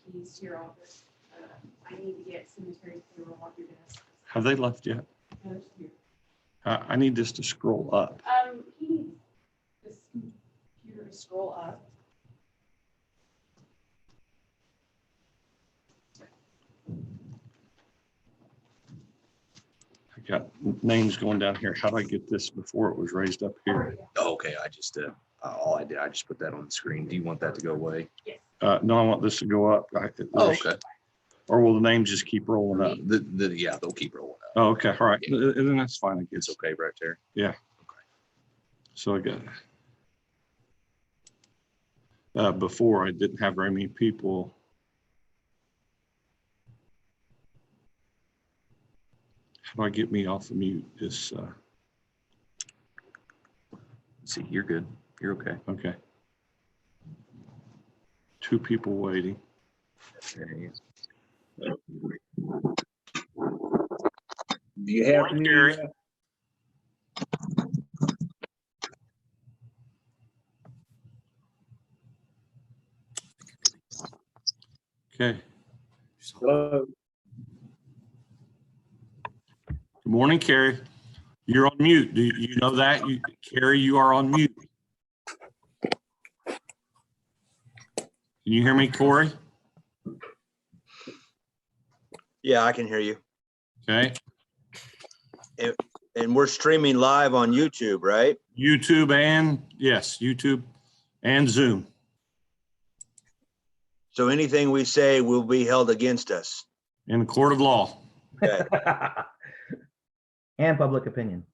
keys to your office. I need to get cemetery payroll off your desk. Have they left yet? No, it's here. I need this to scroll up. He needs this computer to scroll up. I got names going down here. How do I get this before it was raised up here? Oh, okay, I just, all I did, I just put that on the screen. Do you want that to go away? No, I want this to go up. Oh, okay. Or will the names just keep rolling up? Yeah, they'll keep rolling up. Oh, okay, all right. Then that's fine, I guess. It's okay right there. Yeah. Okay. So I got, before I didn't have very many people. How do I get me off of mute? This, See, you're good. You're okay. okay. 2 people waiting. There he is. Do you have Morning, me? Gary. Okay. Hello. Good morning, Carrie. You're on mute. Do you know that? Carrie, you are on mute. Can you hear me, Corey? Yeah, I can hear you. Okay. And we're streaming live on YouTube, right? YouTube and, yes, YouTube and Zoom. So anything we say will be held against us. In the court of law. Okay. And public opinion.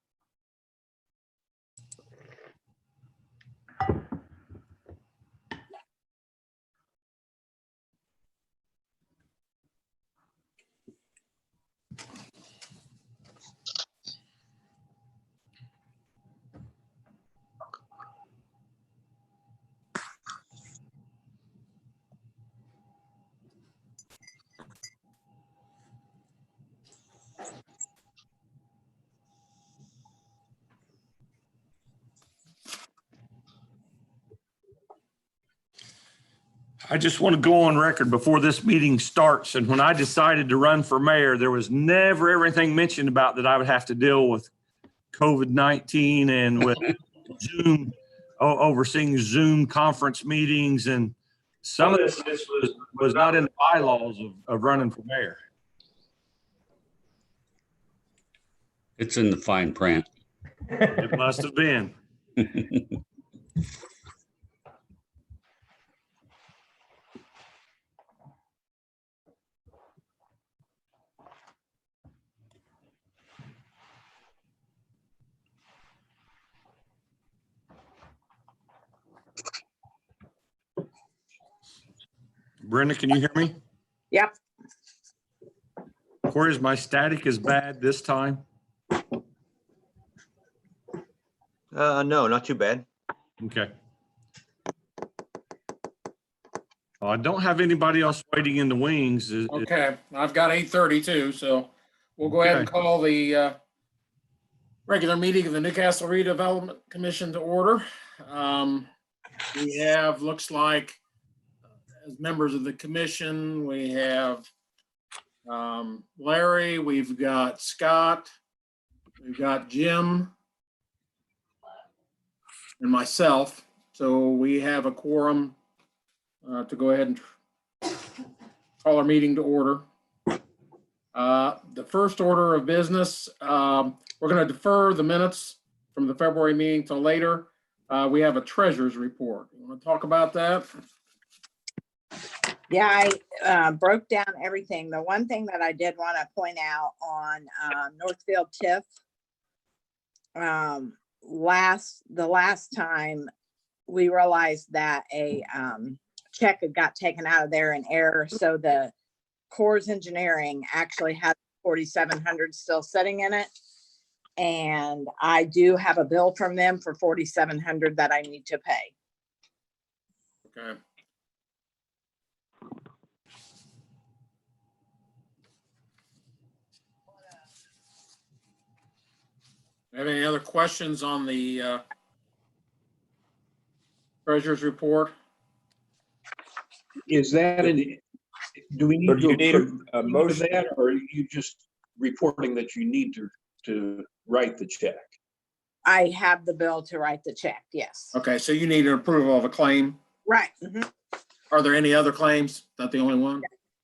I just want to go on record before this meeting starts. And when I decided to run for mayor, there was never everything mentioned about that I would have to deal with COVID-19 and with Zoom, overseeing Zoom conference meetings. And some of this was not in the bylaws of running for mayor. It's in the fine print. It must have been. Brenda, can you hear me? Yep. Corey, is my static as bad this time? No, not too bad. Okay. Oh, I don't have anybody else waiting in the wings. Okay, I've got 8:32, so we'll go ahead and call the regular meeting of the Newcastle Redevelopment Commission to order. We have, looks like, as members of the commission, we have Larry, we've got Scott, we've got Jim, and myself. So we have a quorum to go ahead and call our meeting to order. The first order of business, we're going to defer the minutes from the February meeting till later. We have a treasurer's report. You want to talk about that? Yeah, I broke down everything. The one thing that I did want to point out on Northfield TIF, the last time we realized that a check had got taken out of there in error, so the Corps Engineering actually had 4,700 still sitting in it, and I do have a bill from them for 4,700 that I need to pay. Okay. Have any other questions on the treasurer's report? Is that Do we So need do you to need approve a any of motion? that, or are you just reporting that you need to write the check? I have the bill to write the check, yes. Okay, so you need an approval of a claim. Right. Mhm. Are there any other claims? Is that the only one?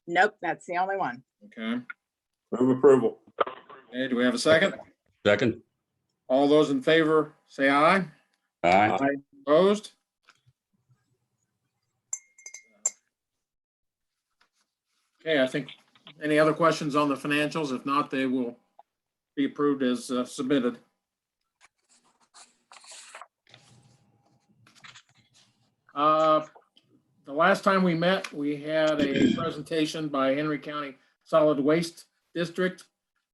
Nope, that's the only one. Okay. Move approval. Okay, do we have a second? Second. All those in favor, say aye. Aye. Opposed? Okay, I think, any other questions on the financials? If not, they will be approved as submitted. The last time we met, we had a presentation by Henry County Solid Waste District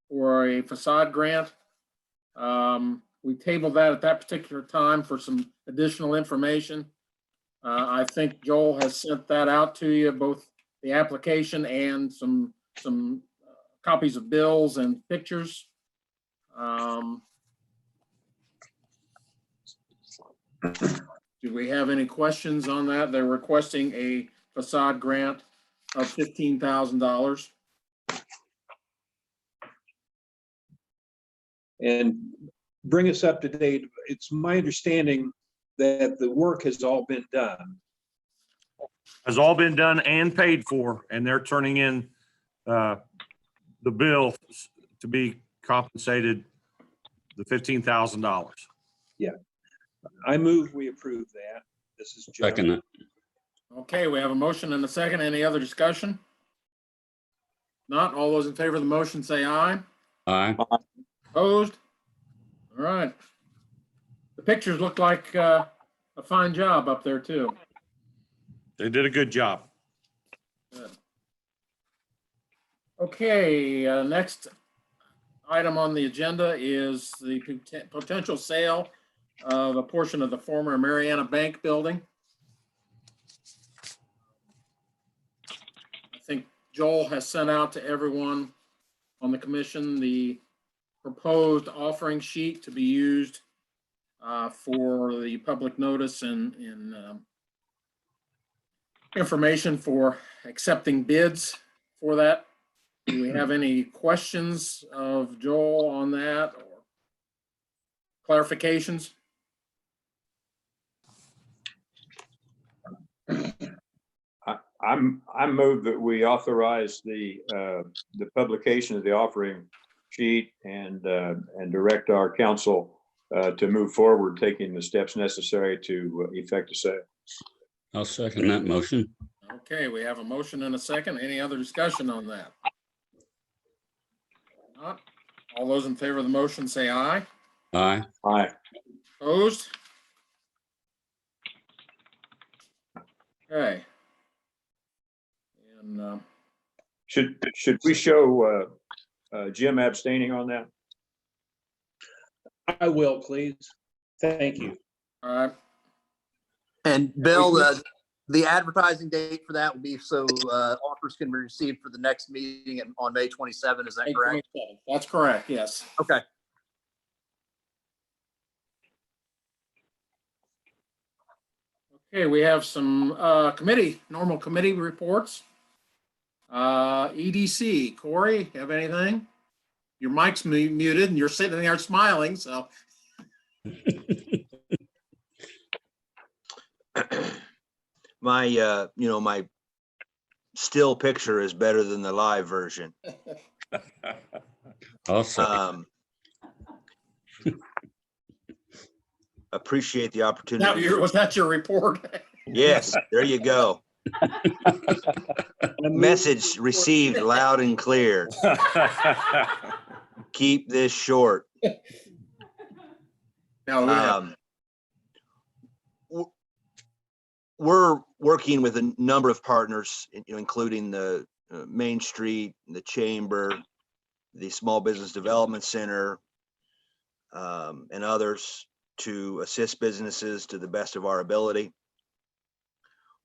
for a facade grant. We tabled that at that particular time for some additional information. I think Joel has sent that out to you, both the application and some copies of bills and pictures. Do we have any questions on that? They're requesting a facade grant of $15,000. And bring us up to date. It's my understanding that the work has all been done. Has all been done and paid for, and they're turning in the bill to be compensated the $15,000. I move we approve that. This is Jeff. Second it. Okay, we have a motion and a second. Any other discussion? Not, all those in favor of the motion say aye. Aye. Opposed? All right. The pictures look like a fine job up there too. They did a good job. Good. Okay, next item on the agenda is the potential sale of a portion of the former Mariana Bank building. I think Joel has sent out to everyone on the commission the proposed offering sheet to be used for the public notice and information for accepting bids for that. Do we have any questions of Joel on that or clarifications? I move that we authorize the publication of the offering sheet and direct our council to move forward, taking the steps necessary to effect a sale. I'll second that motion. Okay, we have a motion and a second. Any other discussion on that? Not. All those in favor of the motion say aye. Aye. Aye. Opposed? Okay. And Should we show Jim abstaining on that? I will, please. Thank you. all right, And Bill, the advertising date for that will be so offers can be received for the next meeting on May 27. Is that correct? that's correct, yes. Okay. Okay, we have some normal committee reports. EDC, Corey, have anything? Your mic's muted and you're sitting there smiling, so. My, my still picture is better than the live version. I'll second. Appreciate the opportunity. Was that your report? Yes, there you go. Message received loud and clear. Keep this short. No, We're working with a number of partners, including the Main Street, the Chamber, the Small Business Development Center, and others to assist businesses to the best of our ability.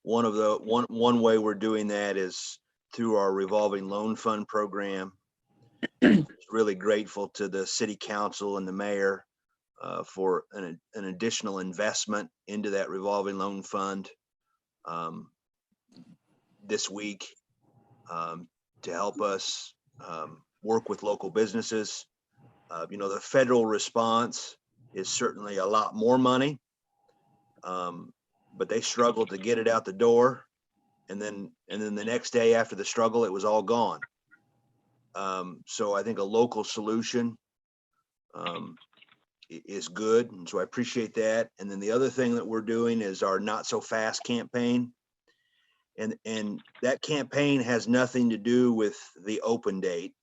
One way we're doing that is through our revolving loan fund program. Really grateful to the city council and the mayor for an additional investment into that revolving loan fund this week. to help us work with local businesses. The federal response is certainly a lot more money, but they struggled to get it out the door. And then the next day after the struggle, it was all gone. So I think a local solution is good. And so I appreciate that. And then the other thing that we're doing is our Not So Fast campaign. And that campaign has nothing to do with the open date.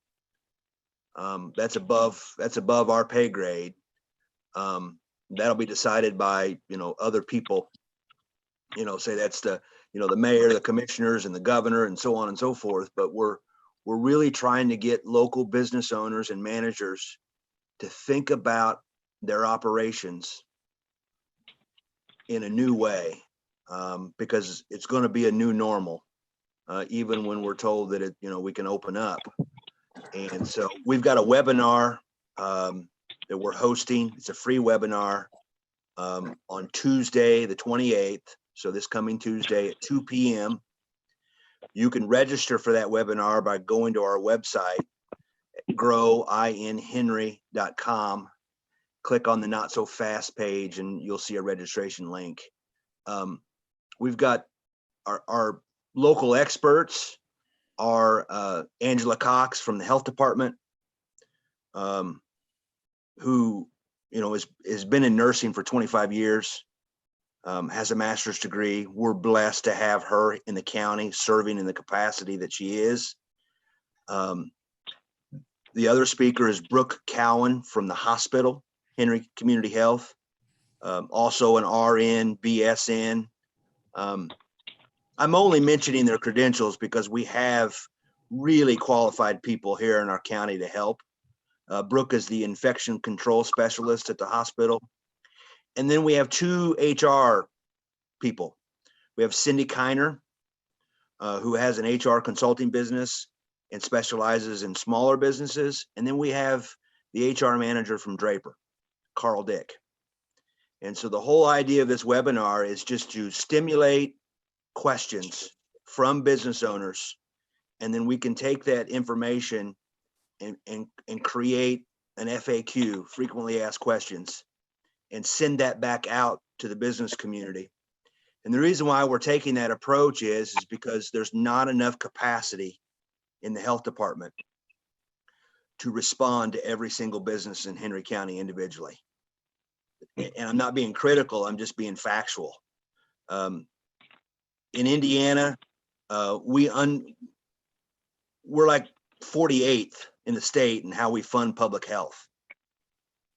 That's above our pay grade. That'll be decided by, other people, say that's the mayor, the commissioners and the governor and so on and so forth. But we're really trying to get local business owners and managers to think about their operations in a new way, because it's going to be a new normal, even when we're told that we can open up. And so we've got a webinar that we're hosting. It's a free webinar on Tuesday, the 28th. So this coming Tuesday at 2 p.m. You can register for that webinar by going to our website, growinhenry.com. Click on the Not So Fast page and you'll see a registration link. We've got our local experts are Angela Cox from the health department, who has been in nursing for 25 years, has a master's degree. We're blessed to have her in the county serving in the capacity that she is. The other speaker is Brooke Cowan from the hospital, Henry Community Health, also an RN, BSN. I'm only mentioning their credentials because we have really qualified people here in our county to help. Brooke is the infection control specialist at the hospital. And then we have 2 HR people. We have Cindy Kiner, who has an HR consulting business and specializes in smaller businesses. And then we have the HR manager from Draper, Carl Dick. And so the whole idea of this webinar is just to stimulate questions from business owners. And then we can take that information and create an FAQ, frequently asked questions, and send that back out to the business community. And the reason why we're taking that approach is because there's not enough capacity in the health department to respond to every single business in Henry County individually. And I'm not being critical, I'm just being factual. In Indiana, we're like 48th in the state in how we fund public health.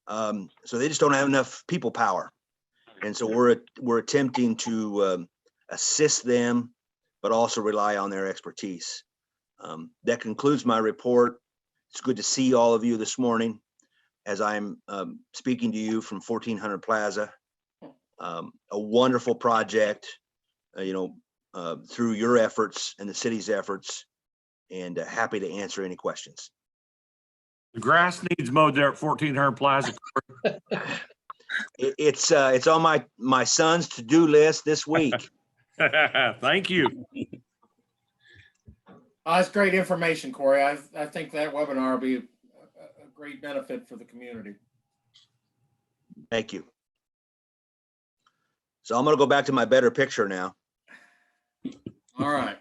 So they just don't have enough people power. And so we're attempting to assist them, but also rely on their expertise. That concludes my report. It's good to see all of you this morning as I'm speaking to you from 1400 Plaza. A wonderful project, through your efforts and the city's efforts, and happy to answer any questions. The grass needs mowed there at 1400 Plaza. It's on my son's to-do list this week. Thank you. That's great information, Corey. I think that webinar will be a great benefit for the community. Thank you. So I'm going to go back to my better picture now. All right.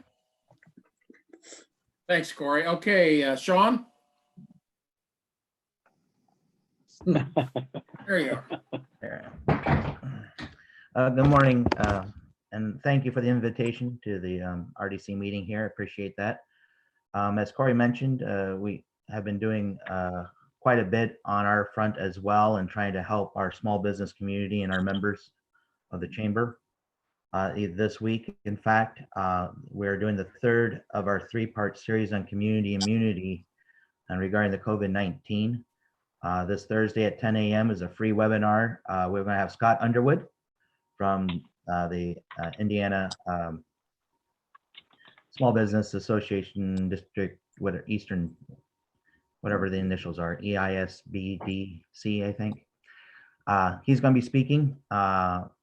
Thanks, Corey. Okay, Sean. There you are. Good morning, and thank you for the invitation to the RDC meeting here. I appreciate that. As Corey mentioned, we have been doing quite a bit on our front as well and trying to help our small business community and our members of the chamber. This week, in fact, we're doing the 3rd of our 3-part series on community immunity and regarding the COVID-19. This Thursday at 10 a.m. is a free webinar. We're going to have Scott Underwood from the Indiana Small Business Association District, Eastern, whatever the initials are, EISBDC, I think. He's going to be speaking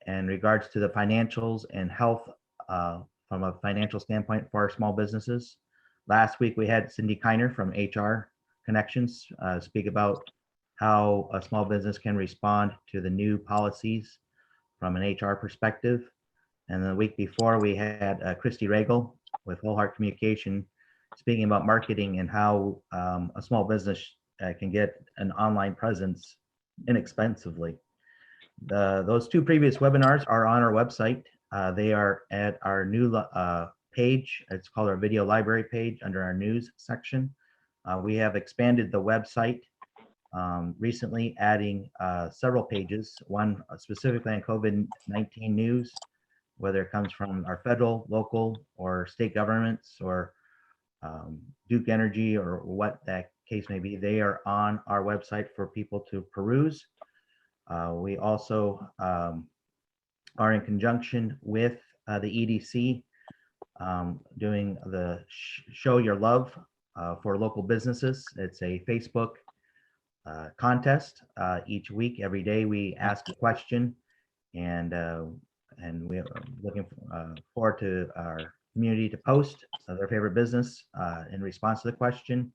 in regards to the financials and health from a financial standpoint for our small businesses. Last week, we had Cindy Kiner from HR Connections speak about how a small business can respond to the new policies from an HR perspective. And the week before, we had Christy Regal with Whole Heart Communication speaking about marketing and how a small business can get an online presence inexpensively. Those two previous webinars are on our website. They are at our new page. It's called our video library page under our news section. We have expanded the website recently, adding several pages, one specifically on COVID-19 news, whether it comes from our federal, local, or state governments, or Duke Energy, or what that case may be. They are on our website for people to peruse. We also are in conjunction with the EDC doing the Show Your Love for local businesses. It's a Facebook contest. Each week, every day, we ask a question, and we're looking forward to our community to post their favorite business in response to the question.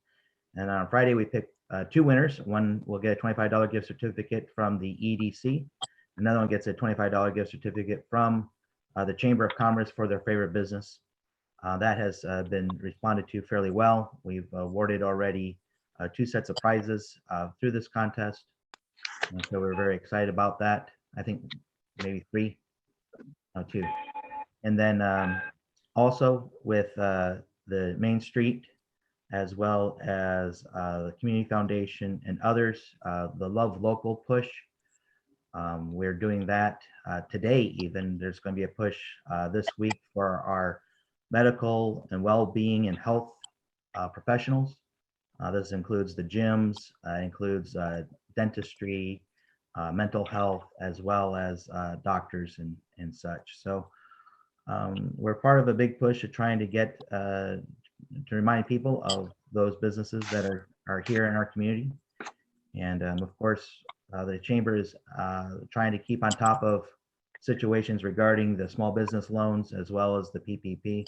And on Friday, we pick two winners. One will get a $25 gift certificate from the EDC. Another one gets a $25 gift certificate from the Chamber of Commerce for their favorite business. That has been responded to fairly well. We've awarded already 2 sets of prizes through this contest. And so we're very excited about that. I think maybe 3, no, 2. And then also with the Main Street, as well as the Community Foundation and others, the Love Local push. We're doing that today even. There's going to be a push this week for our medical and well-being and health professionals. This includes the gyms, includes dentistry, mental health, as well as doctors and such. So we're part of a big push of trying to get to remind people of those businesses that are here in our community. And of course, the chamber is trying to keep on top of situations regarding the small business loans as well as the PPP.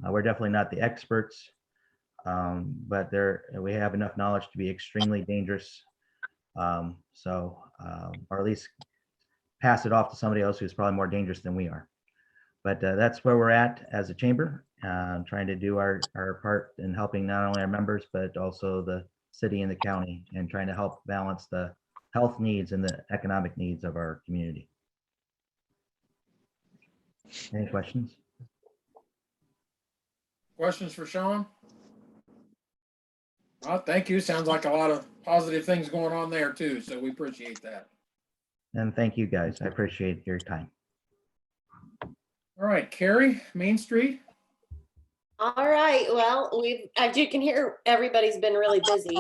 We're definitely not the experts, but we have enough knowledge to be extremely dangerous. Or at least pass it off to somebody else who's probably more dangerous than we are. But that's where we're at as a chamber, trying to do our part in helping not only our members, but also the city and the county, and trying to help balance the health needs and the economic needs of our community. Any questions? Questions for Sean? Well, thank you. Sounds like a lot of positive things going on there too. So we appreciate that. And thank you guys. I appreciate your time. All right, Carrie, Main Street. All right. Well, as you can hear, everybody's been really busy.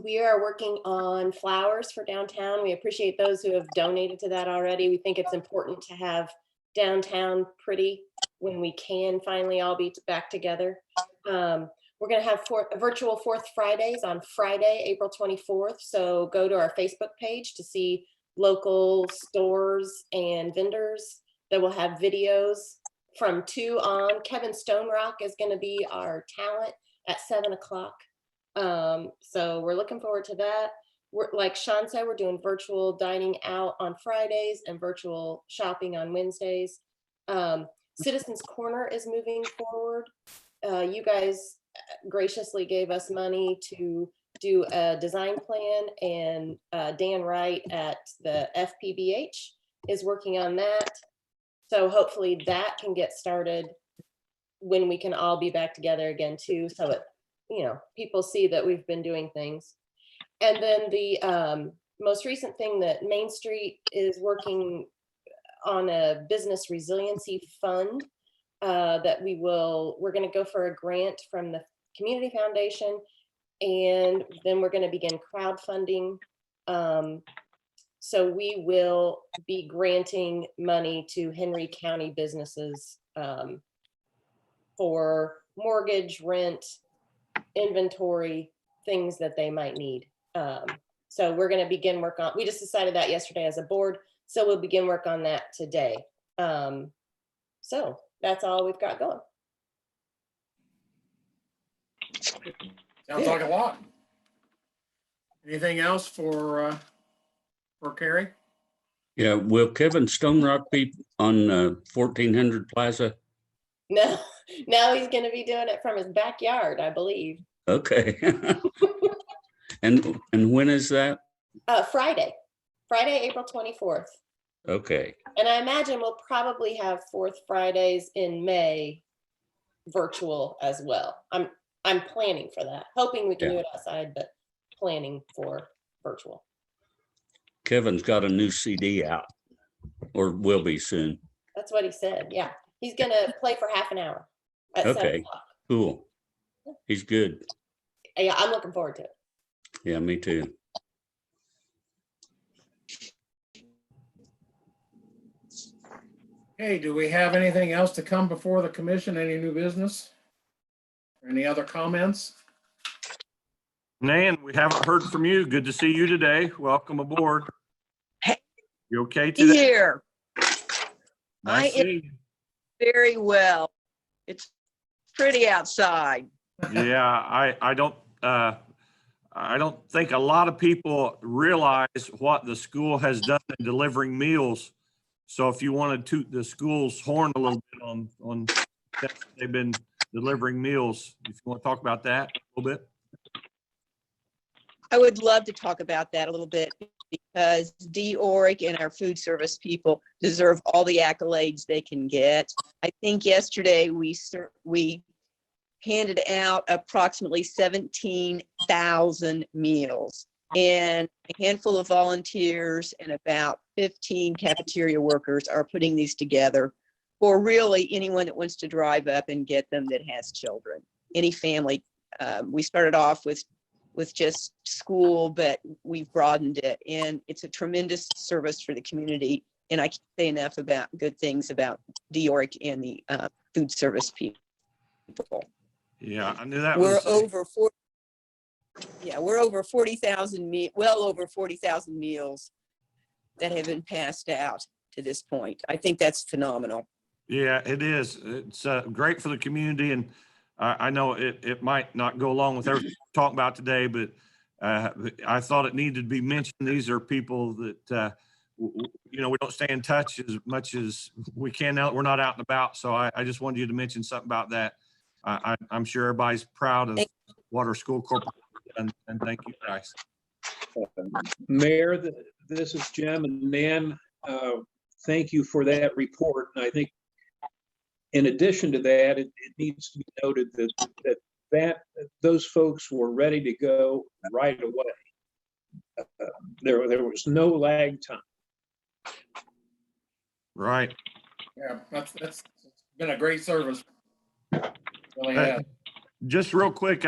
We are working on flowers for downtown. We appreciate those who have donated to that already. We think it's important to have downtown pretty when we can finally all be back together. We're going to have virtual 4th Fridays on Friday, April 24th. So go to our Facebook page to see local stores and vendors that will have videos from 2 on. Kevin Stonerock is going to be our talent at 7 o'clock. So we're looking forward to that. Like Sean said, we're doing virtual dining out on Fridays and virtual shopping on Wednesdays. Citizens Corner is moving forward. You guys graciously gave us money to do a design plan, and Dan Wright at the FPBH is working on that. So hopefully that can get started when we can all be back together again too, so that, you know, people see that we've been doing things. And then the most recent thing that Main Street is working on a business resiliency fund that we're going to go for a grant from the Community Foundation, and then we're going to begin crowdfunding. So we will be granting money to Henry County businesses for mortgage, rent, inventory, things that they might need. So we're going to begin work on, we just decided that yesterday as a board, so we'll begin work on that today. So that's all we've got going. Sounds like a lot. Anything else for Carrie? Yeah, will Kevin Stonerock be on 1400 Plaza? No, now he's going to be doing it from his backyard, I believe. Okay. And when is that? Friday, April 24th. Okay. And I imagine we'll probably have fourth Fridays in May virtual as well. I'm planning for that, hoping we can do it outside, but planning for virtual. Kevin's got a new CD out, or will be soon. That's what he said. Yeah. He's going to play for half an hour at 7 Okay, o'clock. cool. He's good. Yeah, I'm looking forward to it. Yeah, me too. Hey, do we have anything else to come before the commission? Any new business? Any other comments? Nan, we haven't heard from you. Good to see you today. Welcome aboard. Hey. You okay today? Here, Nice I am- seeing you. very well. It's pretty outside. Yeah, I don't think a lot of people realize what the school has done in delivering meals. So if you want to toot the school's horn a little bit on that, they've been delivering meals. If you want to talk about that a little bit. I would love to talk about that a little bit because DORIC and our food service people deserve all the accolades they can get. I think yesterday we handed out approximately 17,000 meals, and a handful of volunteers and about 15 cafeteria workers are putting these together for really anyone that wants to drive up and get them that has children, any family. We started off with just school, but we've broadened it, and it's a tremendous service for the community. And I can't say enough about good things about DORIC and the food service people. Yeah, I knew that We're was. over 40. Yeah, we're over 40,000 well over 40,000 meals that have been passed out to this point. I think that's phenomenal. Yeah, it is. It's great for the community, and I know it might not go along with everything we're talking about today, but I thought it needed to be mentioned. These are people that we don't stay in touch as much as we can now that we're not out and about. So I just wanted you to mention something about that. I'm sure everybody's proud of what our school corporate and thank you guys. Mayor, this is Jim, and Nan, thank you for that report. And I think in addition to that, it needs to be noted that those folks were ready to go right away. There was no lag time. Right. Yeah, that's been a great service. Really has. Just real quick,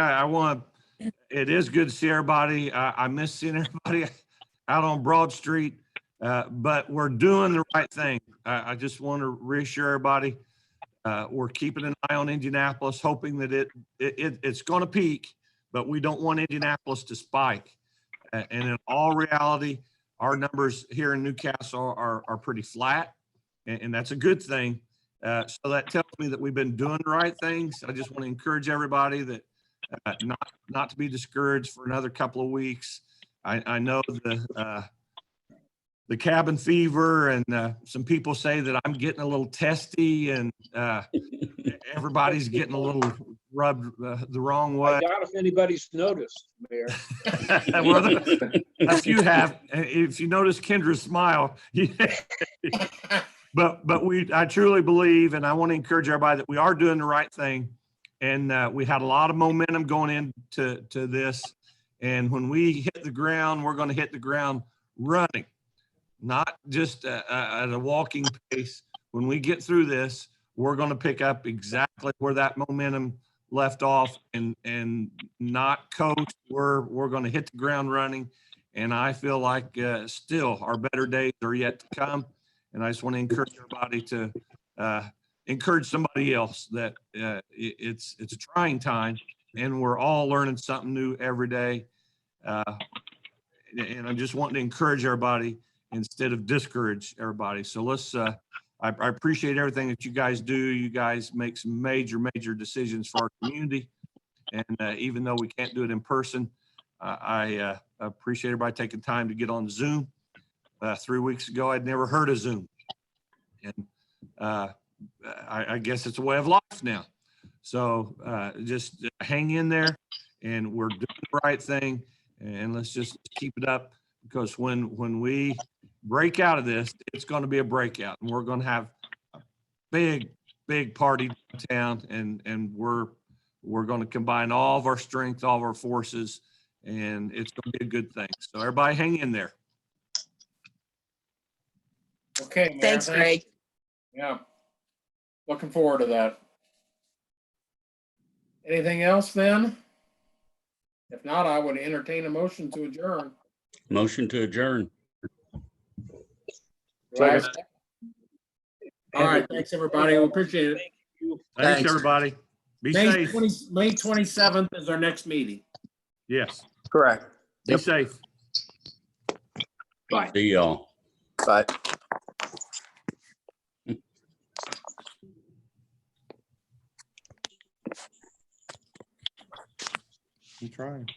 it is good to see everybody. I miss seeing everybody out on Broad Street, but we're doing the right thing. I just want to reassure everybody. We're keeping an eye on Indianapolis, hoping that it's going to peak, but we don't want Indianapolis to spike. And in all reality, our numbers here in Newcastle are pretty flat, and that's a good thing. So that tells me that we've been doing the right things. I just want to encourage everybody that not to be discouraged for another couple of weeks. I know the cabin fever, and some people say that I'm getting a little testy, and everybody's getting a little rubbed the wrong way. I doubt if anybody's noticed, Mayor. Well, a few have. If you notice Kendra's smile, but I truly believe, and I want to encourage everybody that we are doing the right thing, and we had a lot of momentum going into this, and when we hit the ground, we're going to hit the ground running, not just at a walking pace. When we get through this, we're going to pick up exactly where that momentum left off, and not coast. We're going to hit the ground running, and I feel like still our better days are yet to come. And I just want to encourage everybody to encourage somebody else that it's a trying time, and we're all learning something new every day. And I just want to encourage everybody instead of discourage everybody. So let's. I appreciate everything that you guys do. You guys make some major decisions for our community, And even though we can't do it in person, I appreciate everybody taking time to get on Zoom. 3 weeks ago, I'd never heard of Zoom. And I guess it's a way of life now. So just hang in there, and we're doing the right thing. And let's just keep it up, because when we break out of this, it's going to be a breakout, and we're going to have a big party downtown, and we're going to combine all of our strength, all of our forces, and it's going to be a good thing. So everybody hang in there. Okay. Mayor, Thanks, Greg. Yeah. Looking forward to that. Anything else then? If not, I would entertain a motion to adjourn. Motion to adjourn. Do I have a second? All right, thanks, everybody. We appreciate it. Thanks, Thanks. everybody. Be May safe. 27th is our next meeting. Yes. Correct. Be Yep. safe. See y'all. Bye. I'm trying.